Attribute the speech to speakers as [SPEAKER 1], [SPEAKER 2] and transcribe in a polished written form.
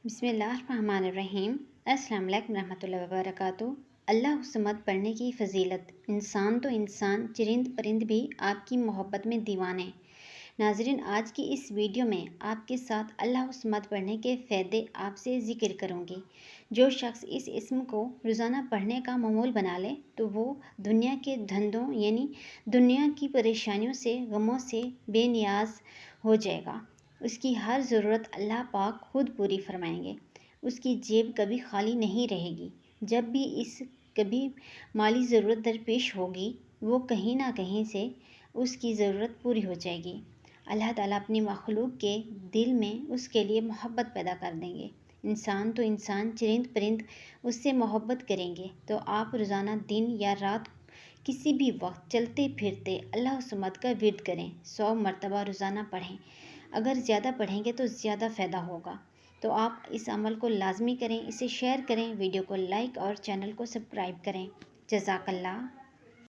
[SPEAKER 1] بسم اللہ الرحمن الرحیم۔ السلام علیکم ورحمۃ اللہ وبرکاتہ۔ اللہ الصمد پڑھنے کی فضیلت۔ انسان تو انسان، چرند پرند بھی آپ کی محبت میں دیوانے۔ ناظرین، آج کی اس ویڈیو میں آپ کے ساتھ اللہ الصمد پڑھنے کے فائدے آپ سے ذکر کروں گی۔ جو شخص اس اسم کو روزانہ پڑھنے کا معمول بنا لے تو وہ دنیا کے دھندوں یعنی دنیا کی پریشانیوں سے، غموں سے بے نیاز ہو جائے گا۔ اس کی ہر ضرورت اللہ پاک خود پوری فرمائیں گے۔ اس کی جیب کبھی خالی نہیں رہے گی۔ جب بھی کبھی مالی ضرورت درپیش ہوگی، وہ کہیں نہ کہیں سے اس کی ضرورت پوری ہو جائے گی۔ اللہ تعالیٰ اپنی مخلوق کے دل میں اس کے لیے محبت پیدا کر دیں گے۔ انسان تو انسان، چرند پرند اس سے محبت کریں گے۔ تو آپ روزانہ دن یا رات کسی بھی وقت چلتے پھرتے اللہ الصمد کا ورد کریں۔ 100 مرتبہ روزانہ پڑھیں۔ اگر زیادہ پڑھیں گے تو زیادہ فائدہ ہوگا۔ تو آپ اس عمل کو لازمی کریں، اسے شیئر کریں، ویڈیو کو لائک اور چینل کو سبسکرائب کریں۔ جزاک اللہ۔